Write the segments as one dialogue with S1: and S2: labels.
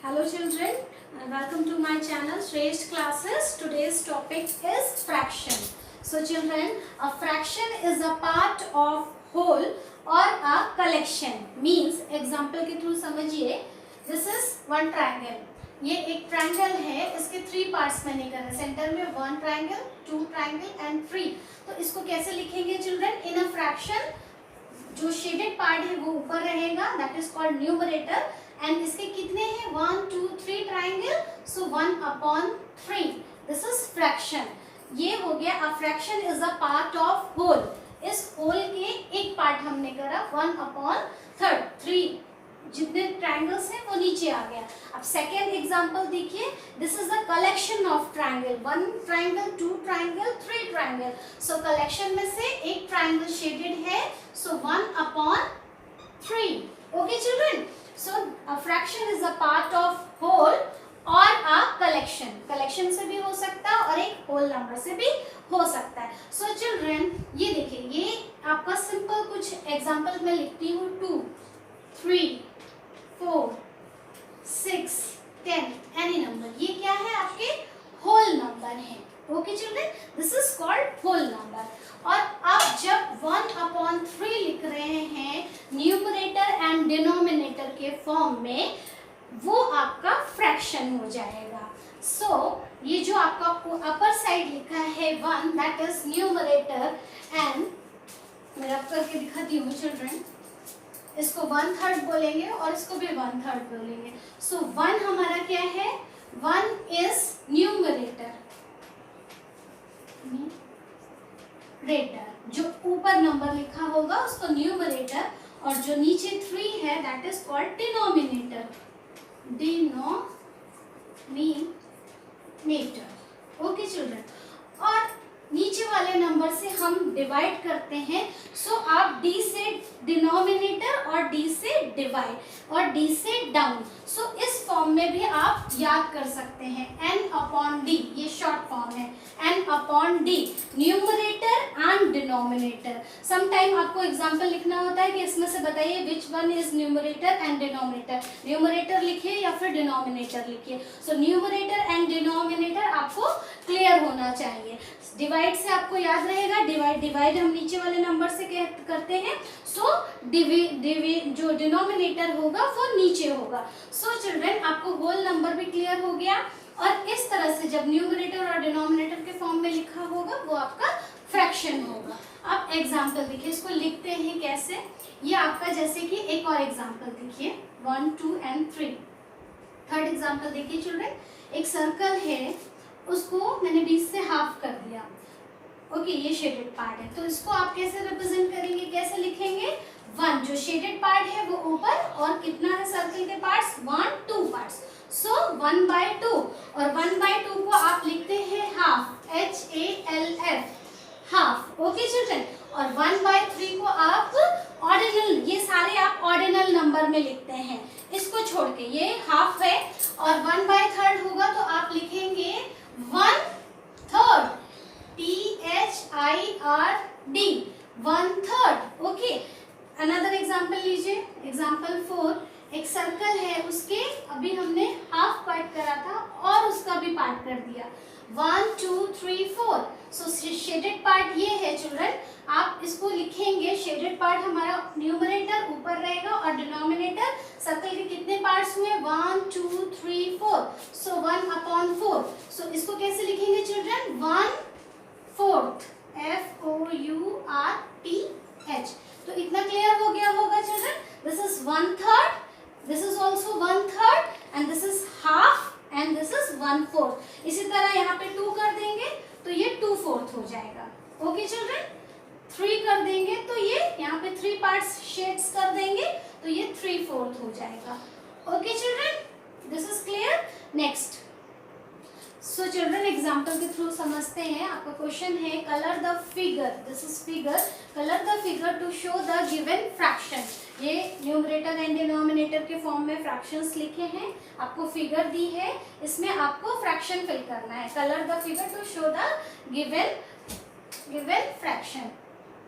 S1: Hello children, welcome to my channel Shresth Classes. Today's topic is fraction. So children, a fraction is a part of whole or a collection. Means example के through समझिए. This is one triangle. ये एक triangle है, इसके 3 parts मैंने करा. Centre में 1 triangle, 2 triangle and 3. तो इसको कैसे लिखेंगे children? In a fraction, जो शेडेड पार्ट है वो ऊपर रहेगा, that is called numerator. And इसके कितने हैं 1 2 3 triangle, so 1/3. This is fraction. ये हो गया. A fraction is a part of whole. इस होल के एक पार्ट हमने करा 1/3. जितने ट्राइंगल्स हैं वो नीचे आ गया. अब सेकेंड एग्जांपल देखिए. This is a collection of triangle. 1 triangle, 2 triangle, 3 triangle. So collection में से एक ट्राइंगल शेडेड है, so 1/3. Okay children. So a fraction is a part of whole और अ कलेक्शन. कलेक्शन से भी हो सकता है और एक होल नंबर से भी हो सकता है. सो चिल्ड्रन ये देखिए, ये आपका सिंपल कुछ एग्जांपल मैं लिखती हूँ. 2 3 4 6 10 एनी नंबर. ये क्या है? आपके होल नंबर है. Okay children, this is called whole number. और अब जब 1/3 लिख रहे हैं न्यूमरेटर एंड डिनोमिनेटर के फॉर्म में, वो आपका फ्रैक्शन हो जाएगा. सो ये जो आपका अपर साइड लिखा है 1, दैट इज न्यूमरेटर. एंड मैं रब करके दिखाती हूँ चिल्ड्रन. इसको 1/3 बोलेंगे और इसको भी 1/3 बोलेंगे. सो 1 हमारा क्या है? 1 इज न्यूमरेटर. जो ऊपर नंबर लिखा होगा उसको न्यूमरेटर, और जो नीचे 3 है that is called denominator. Okay children. और नीचे वाले नंबर से हम डिवाइड करते हैं. सो आप d से डिनोमिनेटर और d से डिवाइड और d से डाउन. सो इस फॉर्म में भी आप याद कर सकते हैं. n/d, ये शॉर्ट फॉर्म है. n/d, numerator and denominator. Sometime आपको एग्जांपल लिखना होता है कि इसमें से बताइए which one is numerator and denominator. Numerator लिखिए या फिर डिनोमिनेटर लिखिए. सो न्यूमरेटर एंड डिनोमिनेटर आपको क्लियर होना चाहिए. डिवाइड से आपको याद रहेगा. डिवाइड हम नीचे वाले नंबर से करते हैं. सो जो डिनोमिनेटर होगा वो नीचे होगा. सो चिल्ड्रन, आपको होल नंबर भी क्लियर हो गया. और इस तरह से जब न्यूमरेटर और डिनोमिनेटर के फॉर्म में लिखा होगा वो आपका फ्रैक्शन होगा. अब एग्जांपल देखिए, इसको लिखते हैं कैसे. ये आपका जैसे कि एक और एग्जांपल देखिए 1 2 and 3. थर्ड एग्जांपल देखिए चिल्ड्रन. एक सर्कल है, उसको मैंने 20 से हाफ कर दिया. ओके, ये शेडेड पार्ट है. तो इसको आप कैसे रिप्रेजेंट करेंगे, कैसे लिखेंगे? 1, जो शेडेड पार्ट है वो ऊपर, और कितना है सर्कल के पार्ट्स? 1 2 पार्ट्स. सो 1/2. और 1/2 को आप लिखते हैं half, HALF, half. Okay children. और 1/3 को आप ऑर्डिनल, ये सारे आप ऑर्डिनल नंबर में लिखते हैं. इसको छोड़ के ये हाफ है और 1/3 होगा तो आप लिखेंगे 1/3, THIRD, 1/3. ओके. अनदर एग्जांपल लीजिए. एग्जांपल 4. एक सर्कल है, उसके अभी हमने हाफ पार्ट करा था और उसका भी पार्ट कर दिया. 1 2 3 4. सो शेडेड पार्ट ये है चिल्ड्रन. आप इसको लिखेंगे. शेडेड पार्ट हमारा न्यूमरेटर ऊपर रहेगा और डिनोमिनेटर. सर्कल के कितने पार्ट्स हुए? 1 2 3 4. सो 1/4. सो इसको कैसे लिखेंगे चिल्ड्रन? 1/4, FOURTH. तो इतना क्लियर हो गया होगा children. This is 1/3, this is also 1/3, and this is half, and this is 1/4. इसी तरह यहाँ पे 2 कर देंगे तो ये 2/4 हो जाएगा. Okay children. 3 कर देंगे तो ये यहाँ पे 3 पार्ट्स शेड्स कर देंगे तो ये 3/4 हो जाएगा. Okay children, this is clear. Next. So children, example के थ्रू समझते हैं. आपका क्वेश्चन है colour the figure. This is figure. Colour the figure to show the given fraction. ये न्यूमरेटर एंड डिनोमिनेटर के फॉर्म में फ्रैक्शंस लिखे हैं. आपको फिगर दी है, इसमें आपको फ्रैक्शन फिल करना है. Colour the figure to show the given fraction.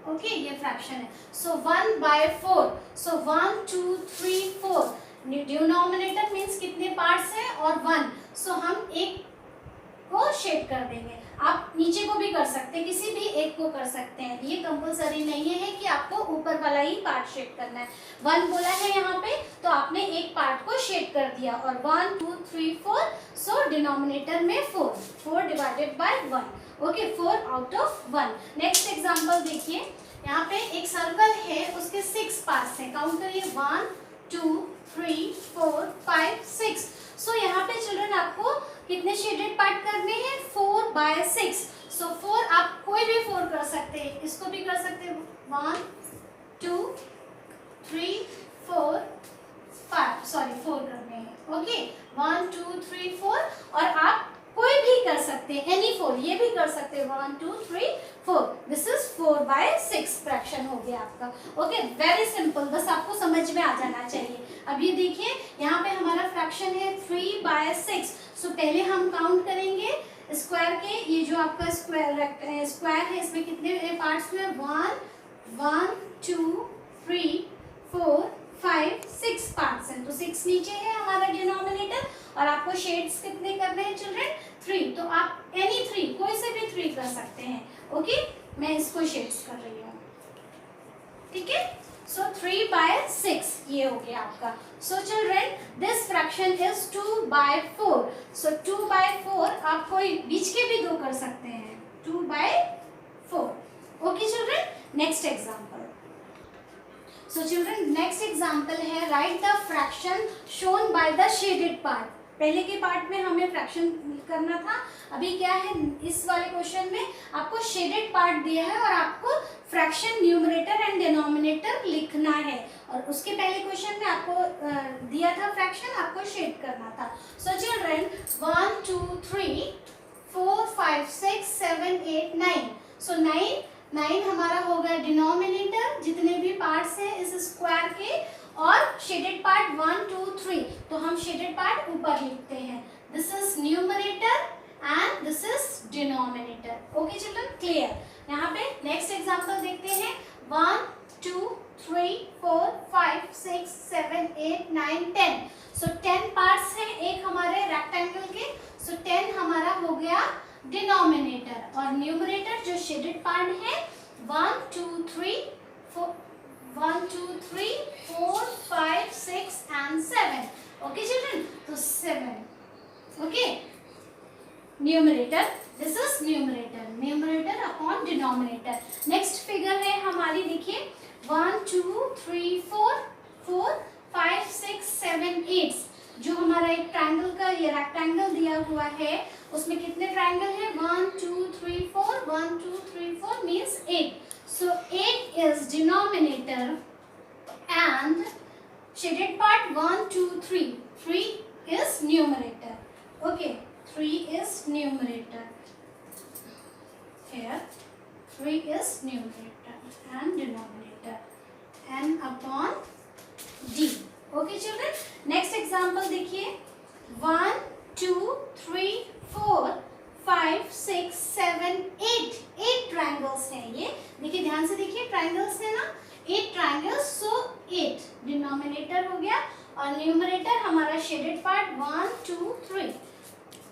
S1: Okay, ये फ्रैक्शन है. सो 1/4. सो 1 2 3 4. डिनोमिनेटर मीन्स कितने पार्ट्स है? और 1, सो हम एक को शेड कर देंगे। आप नीचे को भी कर सकते हैं, किसी भी एक को कर सकते हैं, ये कंपलसरी नहीं है कि आपको ऊपर वाला ही पार्ट शेड करना है। 1 बोला है यहाँ पे, तो आपने एक पार्ट को शेड कर दिया, और 1 2 3 4, सो डिनोमिनेटर में 4 divided by 1, okay, 4 out of 1। Next example देखिए, यहाँ पे एक सर्कल है, उसके 6 पार्ट्स हैं, काउंट करिए 1 2 3 4 5 6। सो यहाँ पे चिल्ड्रन आपको कितने शेडेड पार्ट करने हैं, 4 बाय 6। सो 4 आप कोई भी 4 कर सकते हैं, इसको भी कर सकते हैं, 1 2 3 4 5, सॉरी 4 करने हैं, ओके, 1 2 3 4, और आप कोई भी कर सकते हैं, एनी 4, ये भी कर सकते हैं, 1 2 3 4, दिस इज 4 बाय 6 फ्रैक्शन हो गया आपका, ओके, वेरी सिंपल, बस आपको समझ में आ जाना चाहिए। अब ये देखिए, यहाँ पे हमारा फ्रैक्शन है 3 बाय 6, सो पहले हम काउंट करेंगे स्क्वायर के, ये जो आपका स्क्वायर है, इसमें कितने पार्ट्स में, 1 1 2 3 4 5 6 पार्ट्स हैं, तो 6 नीचे है हमारा डिनोमिनेटर, और आपको शेड्स कितने करने हैं चिल्ड्रन, 3, तो आप एनी 3, कोई से भी 3 कर सकते हैं, ओके, मैं इसको शेड्स कर रही हूँ, ठीक है। सो 3 बाय 6 ये हो गया आपका। So children this fraction is 2 by 4, so 2 by 4 आप कोई बीच के भी 2 कर सकते हैं, 2 by 4, okay children. Next example, so children next example है, write the fraction shown by the shaded part. पहले के पार्ट में हमें फ्रैक्शन करना था, अभी क्या है, इस वाले क्वेश्चन में आपको शेडेड पार्ट दिया है और आपको फ्रैक्शन न्यूमरेटर एंड डिनोमिनेटर लिखना है, और उसके पहले क्वेश्चन में आपको दिया था फ्रैक्शन, आपको शेड करना था। सो चिल्ड्रन 1 2 3 4 5 6 7 8 9, सो 9 हमारा हो गया डिनोमिनेटर, जितने भी पार्ट्स हैं इस स्क्वायर के, और शेडेड पार्ट 1 2 3, तो हम शेडेड पार्ट ऊपर लिखते हैं, this is numerator and this is denominator, okay children, clear. यहाँ पे नेक्स्ट एग्जांपल देखते हैं, 1 2 3 4 5 6 7 8 9 10, सो 10 पार्ट्स हैं एक हमारे रेक्टेंगल के, सो 10 हमारा हो गया डिनोमिनेटर, और न्यूमरेटर जो शेडेड पार्ट है 1 2 3 4 1 2 3 4 5 6 and 7, okay children, तो 7, okay, numerator, this is numerator upon denominator. Next figure है हमारी, देखिए 1 2 3 4 5 6 7 8, जो हमारा एक ट्रायंगल का ये रेक्टेंगल दिया हुआ है, उसमें कितने ट्रायंगल है, 1 2 3 4, 1 2 3 4 means 8, so 8 is denominator and shaded part 1 2 3 is numerator, okay, 3 is numerator, here 3 is numerator and denominator, n upon d, okay children। next example देखिए, 1 2 3 4 5 6 7 8 ट्रायंगल्स हैं, ये देखिए ध्यान से देखिए, ट्रायंगल्स है ना, 8 ट्रायंगल्स, सो 8 डिनोमिनेटर हो गया, और न्यूमरेटर हमारा शेडेड पार्ट 1 2 3,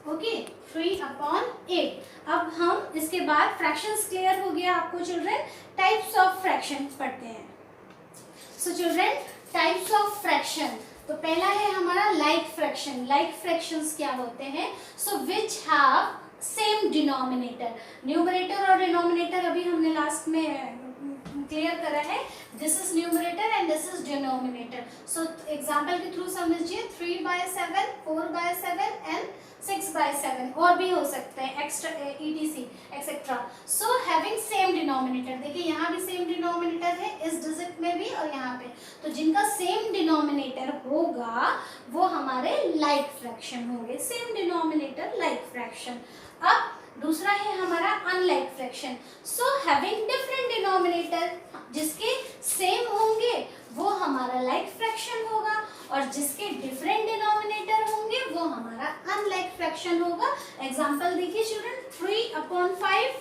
S1: ओके, 3 अपॉन 8। अब हम इसके बाद फ्रैक्शंस क्लियर हो गया आपको चिल्ड्रन, टाइप्स ऑफ फ्रैक्शन पढ़ते हैं। So children types of fraction, तो पहला है हमारा लाइक फ्रैक्शन। लाइक फ्रैक्शंस क्या होते हैं, so which have same denominator, numerator और डिनोमिनेटर अभी हमने लास्ट में क्लियर करा है, this is numerator and this is denominator. So example के थ्रू समझिए, 3 बाय 7 4 बाय 7 एंड 6 बाय 7, और भी हो सकते हैं extra etc etcetera. So having same denominator, देखिए यहाँ भी सेम डिनोमिनेटर है, इस डिजिट में भी और यहाँ पे, तो जिनका सेम डिनोमिनेटर होगा वो हमारे लाइक फ्रैक्शन होंगे, सेम डिनोमिनेटर लाइक फ्रैक्शन। अब दूसरा है हमारा unlike fraction, so having different denominator, जिसके सेम होंगे वो हमारा लाइक फ्रैक्शन होगा, और जिसके डिफरेंट डिनोमिनेटर होंगे वो हमारा अनलाइक फ्रैक्शन होगा। एग्जांपल देखिए children, 3 upon 5,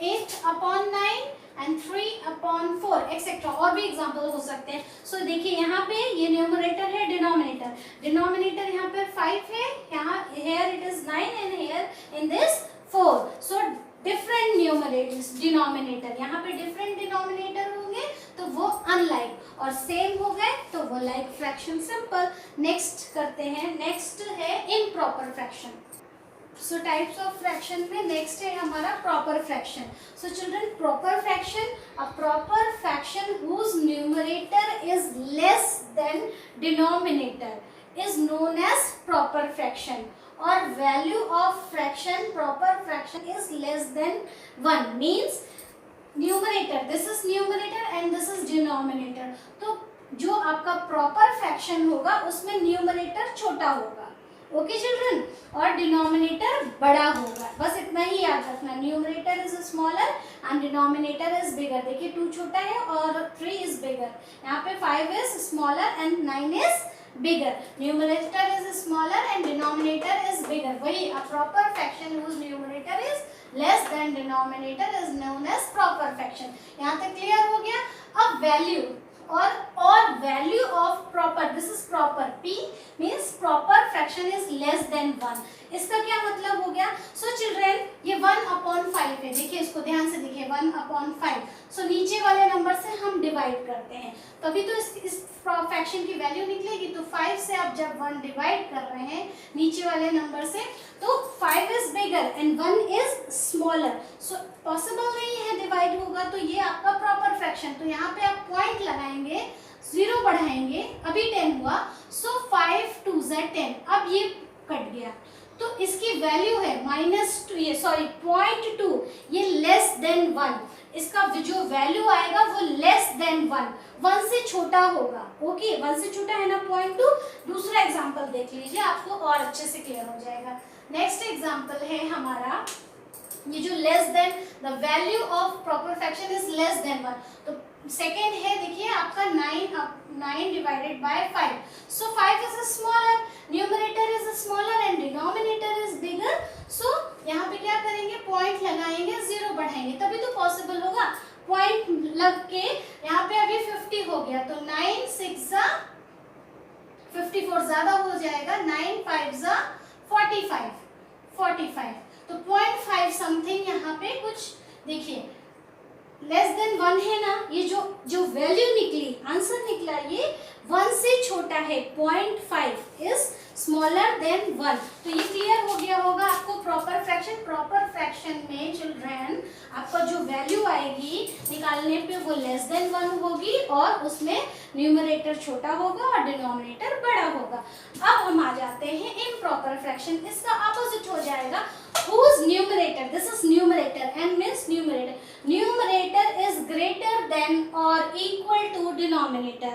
S1: 8 upon 9 and 3 upon 4 etcetera, और भी एग्जांपल हो सकते हैं। सो देखिए यहाँ पे ये न्यूमरेटर है, डिनोमिनेटर यहाँ पे 5 है, यहाँ here it is 9 and here in this 4. So different numerators denominator, यहाँ पे different denominator होंगे तो वो unlike, और same हो गए तो वो like fraction. simple. next करते हैं, next है improper fraction. So types of fraction में next है हमारा proper fraction. So children, proper fraction, a proper fraction whose numerator is less than denominator is known as proper fraction. Or value of fraction, proper fraction is less than 1 means numerator, this is numerator and this is denominator. तो जो आपका proper fraction होगा उसमें numerator छोटा होगा, okay children, और denominator बड़ा होगा. बस इतना ही याद रखना, numerator is smaller and denominator is बिगर. देखिए 2 छोटा है और 3 इज बिगर. यहाँ पे 5 is smaller and 9 is bigger. Numerator is smaller and denominator is bigger. वही a proper fraction whose numerator is less than denominator is known as proper fraction. यहाँ तक clear हो गया. अब वैल्यू और value of proper, this is proper, p means proper fraction is less than 1. इसका क्या मतलब हो गया? सो चिल्ड्रेन, ये 1/5 है. देखिए इसको ध्यान से देखिए, 1/5. सो नीचे वाले नंबर से हम डिवाइड करते हैं तभी तो इस फ्रैक्शन की वैल्यू निकलेगी. तो 5 से आप जब 1 डिवाइड कर रहे हैं नीचे वाले नंबर से, तो 5 is bigger and 1 is smaller. So possible नहीं है डिवाइड होगा, तो ये आपका प्रॉपर फ्रैक्शन. तो यहाँ पे आप पॉइंट लगाएंगे, 0 बढ़ाएंगे, अभी 10 हुआ. सो 5 2 ज़ 10. अब ये कट गया तो इसकी वैल्यू है -2, ये सॉरी 0.2, ये लेस देन 1. इसका जो वैल्यू आएगा वो लेस देन 1 से छोटा होगा. ओके, 1 से छोटा है ना 0.2. दूसरा एग्जांपल देख लीजिए, आपको और अच्छे से क्लियर हो जाएगा. नेक्स्ट एग्जांपल है हमारा ये जो less than, the value of proper fraction is less than 1. तो सेकेंड है, देखिए आपका 9 divided by 5. So 5 is smaller, numerator is smaller and denominator is bigger. So यहाँ पे क्या करेंगे, पॉइंट लगाएंगे, 0 बढ़ाएंगे, तभी तो पॉसिबल होगा. पॉइंट लग के यहाँ पे अभी 50 हो गया, तो 9 6 ज़ा 54 ज्यादा हो जाएगा, 9 5 ज़ा 45. तो 0.5 समथिंग यहाँ पे कुछ देखिए लेस देन 1 है ना. ये जो वैल्यू निकली, आंसर निकला, ये 1 से छोटा है. 0.5 इज स्मॉलर देन 1. तो ये क्लियर हो गया होगा आपको प्रॉपर फ्रैक्शन. प्रॉपर फ्रैक्शन में चिल्ड्रन आपका जो वैल्यू आएगी निकालने पे वो लेस देन 1 होगी और उसमें न्यूमरेटर छोटा होगा और डिनोमिनेटर बड़ा होगा. अब हम आ जाते हैं इम्प्रॉपर फ्रैक्शन. इसका अपोजिट हो जाएगा whose numerator, this is numerator, m means numerator, numerator is greater than or equal to denominator.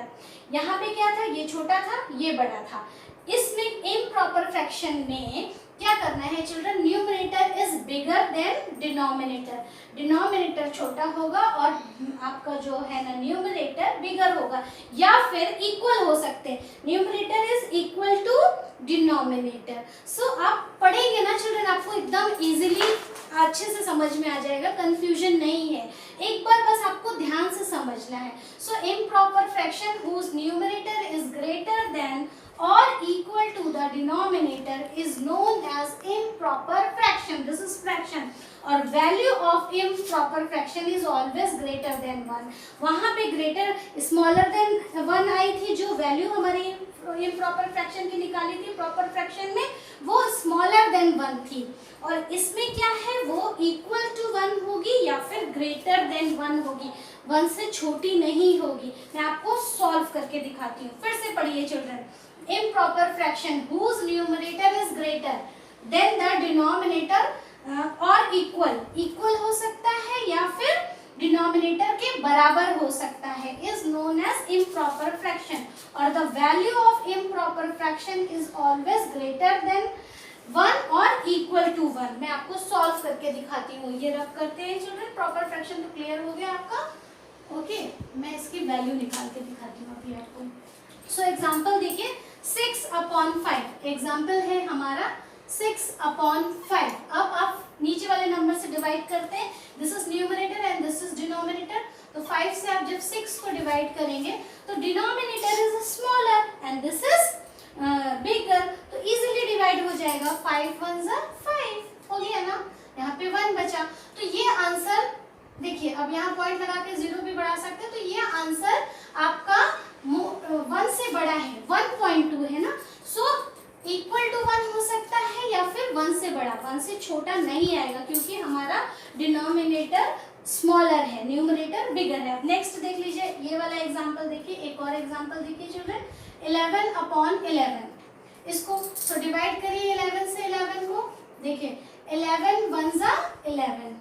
S1: यहाँ पे क्या था, ये छोटा था, ये बड़ा था. इसमें इम्प्रॉपर फ्रैक्शन में क्या करना है children, numerator is bigger than denominator. Denominator छोटा होगा और आपका जो है ना न्यूमरेटर बिगर होगा, या फिर इक्वल हो सकते हैं. Numerator is equal to denominator. So आप पढ़ेंगे ना चिल्ड्रन, आपको एकदम इजीली अच्छे से समझ में आ जाएगा, कंफ्यूजन नहीं है. एक बार बस आपको ध्यान से समझना है. So improper fraction whose numerator is greater than or equal to the denominator is known as improper fraction. This is fraction. और value of improper fraction is always greater than 1. वहाँ पे greater smaller than 1 आई थी, जो value हमारी improper fraction की निकाली थी proper fraction में, वो smaller than 1 थी. और इसमें क्या है, वो equal to 1 होगी या फिर greater than 1 होगी, 1 से छोटी नहीं होगी. मैं आपको solve करके दिखाती हूँ. फिर से पढ़िए children. Improper fraction whose numerator is greater than the denominator or equal हो सकता है या फिर denominator के बराबर हो सकता है, is known as improper fraction. और the value of improper fraction is always greater than 1 और equal to 1. मैं आपको solve करके दिखाती हूँ. ये रब करते हैं children. proper fraction तो clear हो गया आपका. ओके, मैं इसकी वैल्यू निकाल के दिखाती हूँ अभी आपको. सो एग्जाम्पल देखिए, 6/5 एग्जाम्पल है हमारा 6/5. अब आप नीचे वाले नंबर से डिवाइड करते हैं. This is numerator and this is denominator. तो 5 से आप जब 6 को डिवाइड करेंगे तो denominator is smaller and this is bigger, तो इजीली डिवाइड हो जाएगा, 5 1 5 हो गया ना, यहाँ पे 1 बचा। तो ये आंसर देखिए, अब यहाँ पॉइंट लगा के 0 भी बढ़ा सकते हैं, तो ये आंसर आपका 1 से बड़ा है, 1.2 है ना, सो इक्वल टू 1 हो सकता है या फिर 1 से बड़ा, 1 से छोटा नहीं आएगा क्योंकि हमारा डिनोमिनेटर स्मॉलर है, न्यूमरेटर बिगर है। नेक्स्ट देख लीजिए, ये वाला एग्जांपल देखिए, एक और एग्जांपल देखिए चिल्ड्रन, 11/11, इसको तो डिवाइड करिए 11 से 11 को, देखिए 11 1 11,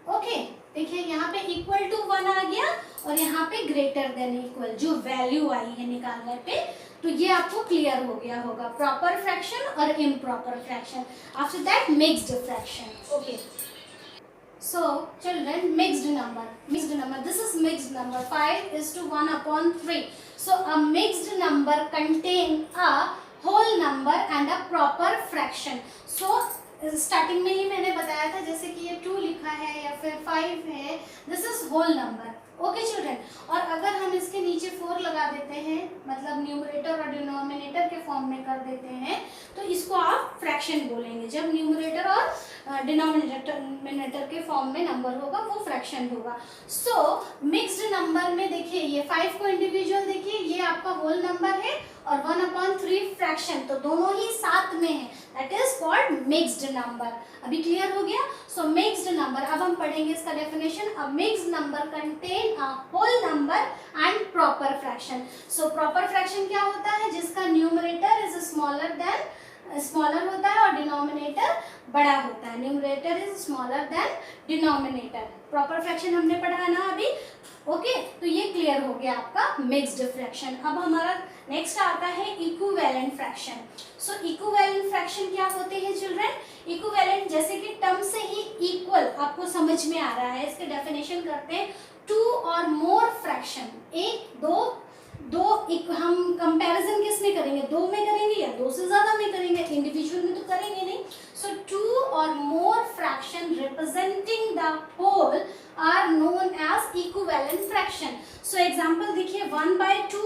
S1: ओके, देखिए यहाँ पे इक्वल टू 1 आ गया और यहाँ पे ग्रेटर देन इक्वल जो वैल्यू आई है निकालने पे, तो ये आपको क्लियर हो गया होगा, प्रॉपर फ्रैक्शन और improper fraction. After that mixed fraction, okay. So children, mixed number, this is mixed number, 5:1/3. So a mixed number contain a whole number and a proper fraction. So starting में ही मैंने बताया था, जैसे कि ये 2 लिखा है या फिर 5 है, this is whole number, okay children. और अगर हम इसके नीचे 4 लगा देते हैं, मतलब न्यूमरेटर और डिनोमिनेटर के फॉर्म में कर देते हैं, तो इसको आप फ्रैक्शन बोलेंगे। जब न्यूमरेटर और डिनोमिनेटर के फॉर्म में नंबर होगा वो फ्रैक्शन होगा। सो मिक्स्ड नंबर में देखिए, ये 5 को इंडिविजुअल देखिए, ये आपका होल नंबर है और 1/3 फ्रैक्शन, तो दोनों ही साथ में है, that is called mixed number. अभी क्लियर हो गया। सो मिक्स्ड नंबर, अब हम पढ़ेंगे इसका definition. A mixed number contain a whole number and proper fraction. So proper fraction क्या होता है? जिसका न्यूमरेटर इज स्मॉलर होता है और डिनोमिनेटर बड़ा होता है। Numerator is smaller than denominator. Proper fraction हमने पढ़ा ना अभी, ओके। तो ये क्लियर हो गया आपका मिक्स्ड फ्रैक्शन। अब हमारा नेक्स्ट आता है इक्विवेलेंट फ्रैक्शन। सो इक्विवेलेंट फ्रैक्शन क्या होते हैं चिल्ड्रन? इक्विवेलेंट जैसे कि टर्म से ही इक्वल आपको समझ में आ रहा है, इसके डेफिनेशन करते हैं। 2 और मोर फ्रैक्शन, एक दो हम कंपैरिजन किस में करेंगे? 2 में करेंगे या 2 से ज्यादा में करेंगे? इंडिविजुअल में तो करेंगे नहीं। सो 2 और more fraction representing the whole are known as equivalent fraction. So example देखिए, 1/2,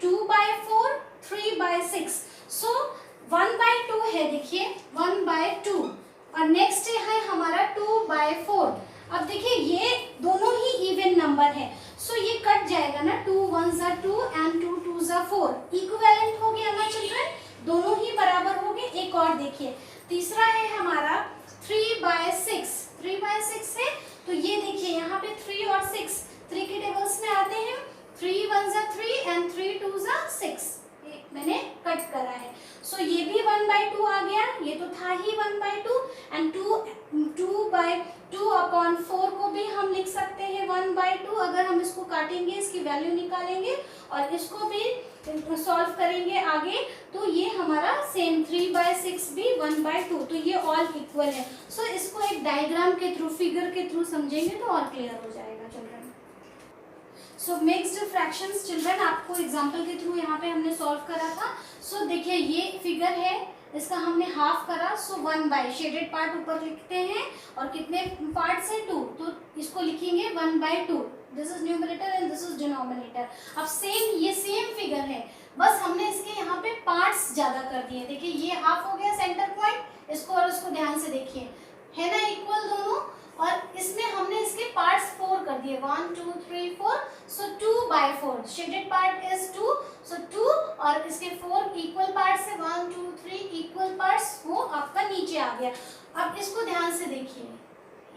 S1: 2/4, 3/6। सो 1/2 है, देखिए 1/2, और नेक्स्ट है हमारा 2/4। अब देखिए ये दोनों ही इवन नंबर है, सो ये कट जाएगा ना, 2 1 2 एंड 2 2 4, इक्विवेलेंट हो गया ना चिल्ड्रन, दोनों ही बराबर हो गए। एक और देखिए, तीसरा है हमारा 3/6, 3/6 है, तो ये देखिए यहाँ पे 3 और 6 3 के टेबल्स में आते हैं, 3 1 3 एंड 3 2 6, मैंने कट करा है। सो ये भी 1/2 आ गया, ये तो था ही 1/2, एंड 2/4 को भी हम लिख सकते हैं 1/2। अगर हम इसको काटेंगे, इसकी वैल्यू निकालेंगे और इसको भी सॉल्व करेंगे आगे, तो ये हमारा सेम 3/6 भी 1/2, तो ये ऑल इक्वल है। सो इसको एक डायग्राम के थ्रू, फिगर के थ्रू समझेंगे तो और क्लियर हो जाएगा children. So mixed fractions children आपको एग्जांपल के थ्रू यहाँ पे हमने सॉल्व करा था। सो देखिए ये फिगर है, इसका हमने हाफ करा, सो 1/, शेडेड पार्ट ऊपर लिखते हैं और कितने पार्ट से 2, तो इसको लिखेंगे 1/2। This is numerator and this is denominator. अब सेम ये सेम फिगर है, बस हमने इसके यहाँ पे पार्ट्स ज्यादा कर दिए। देखिए ये हाफ हो गया सेंटर पॉइंट, इसको और इसको ध्यान से देखिए, है ना इक्वल दोनों, और इसमें हमने इसके पार्ट्स 4 कर दिए, 1 2 3 4, सो 2/4, शेडेड पार्ट इज 2, सो 2 और इसके 4 इक्वल पार्ट्स है, 1 2 3 इक्वल पार्ट्स, वो आपका नीचे आ गया। अब इसको ध्यान से देखिए,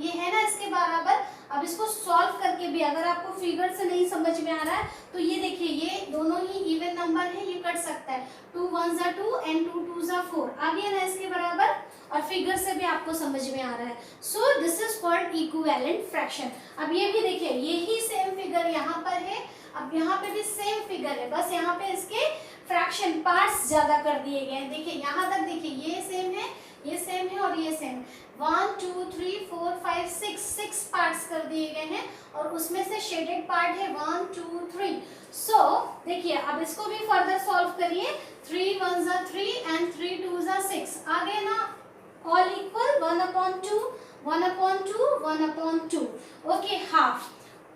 S1: ये है ना इसके बराबर। अब इसको सॉल्व करके भी अगर आपको फिगर से नहीं समझ में आ रहा है, तो ये देखिए ये दोनों ही इवन नंबर है, ये कट सकता है, 2 1 2 एंड 2 2 4 आ गया ना इसके बराबर, और फिगर से भी आपको समझ में आ रहा है। So this is called equivalent fraction. अब ये भी देखिए, यही सेम फिगर यहाँ पर है, अब यहाँ पे भी सेम फिगर है, बस यहाँ पे इसके फ्रैक्शन पार्ट्स ज्यादा कर दिए गए हैं। देखिए यहाँ तक देखिए, ये सेम है, ये सेम है और ये सेम, 1 2 3 4 5 6 पार्ट्स कर दिए गए हैं, और उसमें से शेडेड पार्ट है 1 2 3। सो देखिए अब इसको भी फर्दर सॉल्व करिए, 3 1 3 एंड 3 2 6 आ गए ना, ऑल इक्वल, 1/2 1/2 1/2, ओके, हाफ।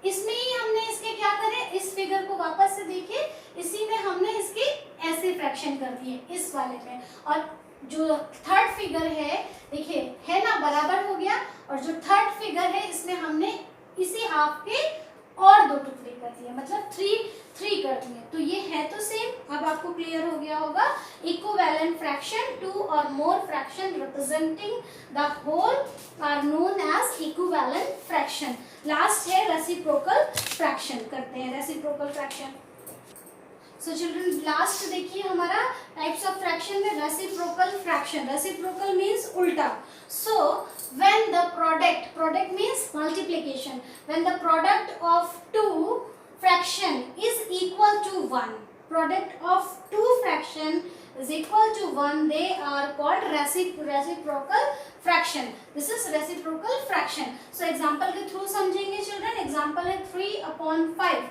S1: इसमें ही हमने इसके क्या करे, इस फिगर को वापस से देखिए, इसी में हमने इसकी ऐसे फ्रैक्शन कर दिए इस वाले में, और जो थर्ड फिगर है देखिए है ना बराबर हो गया, और जो थर्ड फिगर है इसमें हमने इसी हाफ के और 2 टुकड़े कर दिए, मतलब 3 कर दिए। तो ये है तो सेम, अब आपको क्लियर हो गया होगा। इक्विवेलेंट फ्रैक्शन, 2 और more fraction representing the whole are known as equivalent fraction. Last है रेसिप्रोकल फ्रैक्शन, करते हैं reciprocal fraction. So children last देखिए हमारा टाइप्स ऑफ फ्रैक्शन में रेसिप्रोकल फ्रैक्शन। रेसिप्रोकल मीन्स उल्टा। So when the product means multiplication, when the product of 2 fraction is equal to 1, product of 2 fraction is equal to 1, they are called reciprocal fraction. This is reciprocal fraction. So example के through समझेंगे children। example है 3/5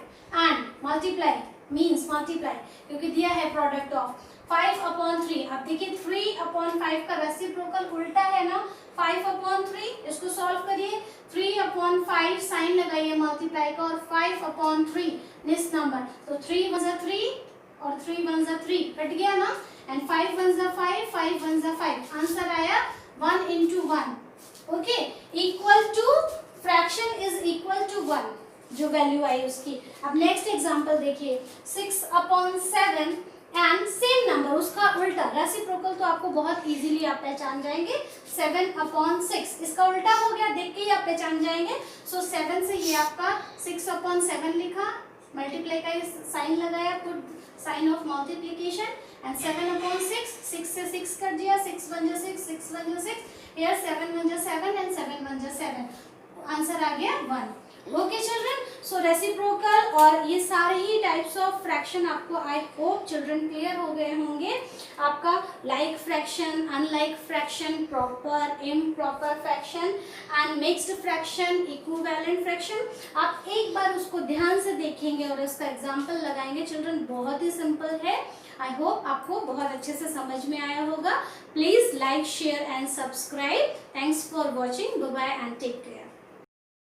S1: and multiply means multiply, क्योंकि दिया है product of 5/3। अब देखिए 3/5 का reciprocal उल्टा है ना 5/3, इसको सॉल्व करिए। 3/5 साइन लगाइए मल्टीप्लाई का, और 5/3 दिस नंबर, तो 3 1 जा 3 और 3 1 जा 3, कट गया ना, एंड 5 1 जा 5, 5 1 जा 5, आंसर आया 1 into 1। Okay, equal to fraction is equal to 1, जो वैल्यू आई उसकी। अब नेक्स्ट एग्जांपल देखिए 6/7 एंड सेम नंबर उसका उल्टा। रेसिप्रोकल तो आपको बहुत इजीली आप पहचान जाएंगे, 7/6 इसका उल्टा हो गया, देख के ही आप पहचान जाएंगे। सो 7 से ये आपका 6/7 लिखा, मल्टीप्लाई का साइन लगाया, put sign of multiplication, and 7/6, 6 से 6 कर दिया, 6 1 जा 6, 6 1 जा 6, here 7 1 जा 7 एंड 7 1 जा 7, आंसर आ गया 1। ओके चिल्ड्रन, सो रेसिप्रोकल और ये सारे ही टाइप्स ऑफ फ्रैक्शन आपको आई होप चिल्ड्रन क्लियर हो गए होंगे। आपका like fraction, unlike fraction, proper, improper fraction and mixed fraction, equivalent fraction. आप एक बार उसको ध्यान से देखेंगे और इसका एग्जाम्पल लगाएंगे चिल्ड्रन, बहुत ही सिंपल है। आई होप आपको बहुत अच्छे से समझ में आया होगा। Please like, share and subscribe. Thanks for watching, bye bye and take care.